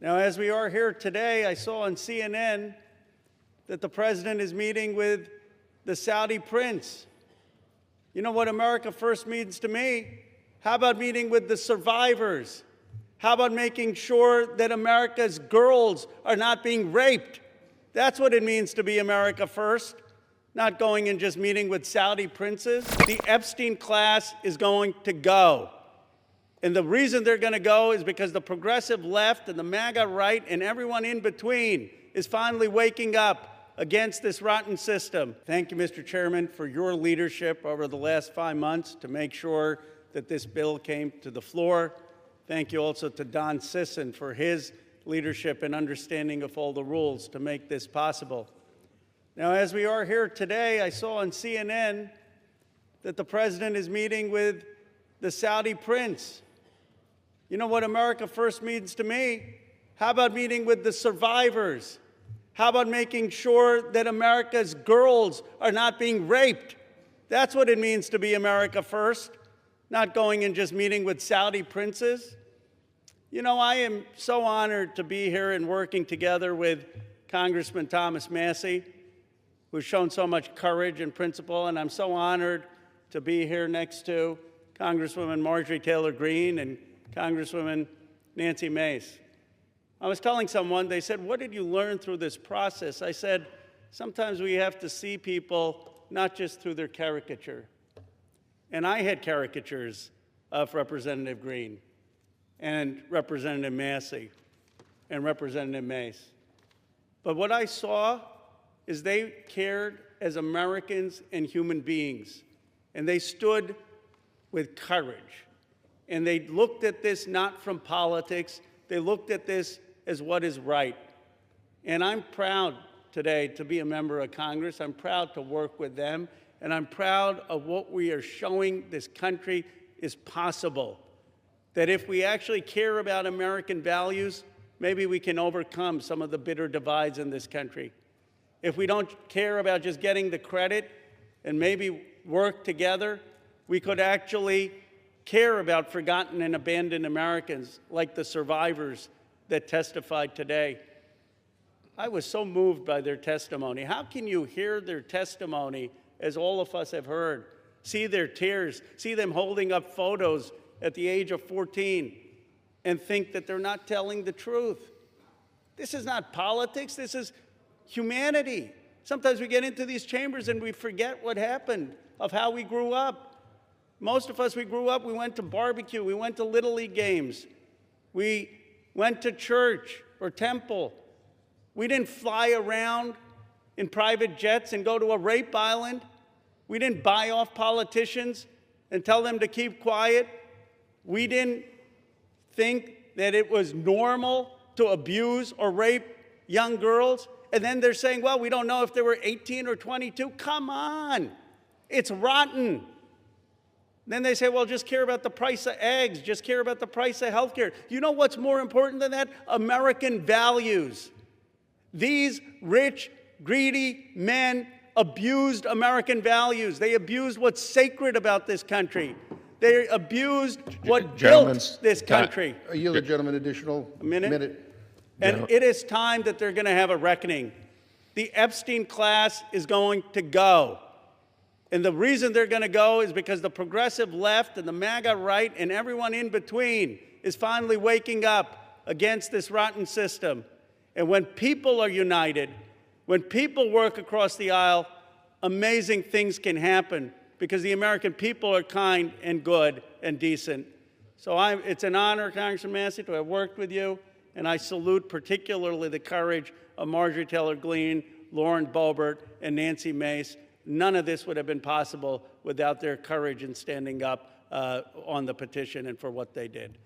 Now, as we are here today, I saw on CNN that the president is meeting with the Saudi prince. You know what America First means to me? How about meeting with the survivors? How about making sure that America's girls are not being raped? That's what it means to be America First, not going and just meeting with Saudi princes. The Epstein class is going to go. And the reason they're going to go is because the progressive left and the MAGA right and everyone in between is finally waking up against this rotten system. Thank you, Mr. Chairman, for your leadership over the last 5 months to make sure that this bill came to the floor. Thank you also to Don Sisson for his leadership and understanding of all the rules to make this possible. Now, as we are here today, I saw on CNN that the president is meeting with the Saudi prince. You know what America First means to me? How about meeting with the survivors? How about making sure that America's girls are not being raped? That's what it means to be America First, not going and just meeting with Saudi princes. You know, I am so honored to be here and working together with Congressman Thomas Massie, who's shown so much courage and principle, and I'm so honored to be here next to Congresswoman Marjorie Taylor Greene and Congresswoman Nancy Mace. I was telling someone, they said, what did you learn through this process? I said, sometimes we have to see people not just through their caricature. And I had caricatures of Representative Greene and Representative Massey and Representative Mace. But what I saw is they cared as Americans and human beings, and they stood with courage. And they looked at this not from politics, they looked at this as what is right. And I'm proud today to be a member of Congress. I'm proud to work with them, and I'm proud of what we are showing this country is possible. That if we actually care about American values, maybe we can overcome some of the bitter divides in this country. If we don't care about just getting the credit and maybe work together, we could actually care about forgotten and abandoned Americans like the survivors that testified today. I was so moved by their testimony. How can you hear their testimony, as all of us have heard, see their tears, see them holding up photos at the age of 14, and think that they're not telling the truth? This is not politics, this is humanity. Sometimes we get into these chambers and we forget what happened, of how we grew up. Most of us, we grew up, we went to barbecue, we went to Little League games, we went to church or temple. We didn't fly around in private jets and go to a rape island. We didn't buy off politicians and tell them to keep quiet. We didn't think that it was normal to abuse or rape young girls. And then they're saying, well, we don't know if they were 18 or 22. Come on, it's rotten. Then they say, well, just care about the price of eggs, just care about the price of health care. You know what's more important than that? American values. These rich, greedy men abused American values. They abused what's sacred about this country. They abused what built this country. I yield the gentleman additional minute. And it is time that they're going to have a reckoning. The Epstein class is going to go. And the reason they're going to go is because the progressive left and the MAGA right and everyone in between is finally waking up against this rotten system. And when people are united, when people work across the aisle, amazing things can happen because the American people are kind and good and decent. So it's an honor, Congressman Massie, to have worked with you, and I salute particularly the courage of Marjorie Taylor Greene, Lauren Boebert, and Nancy Mace. None of this would have been possible without their courage in standing up on the petition and for what they did.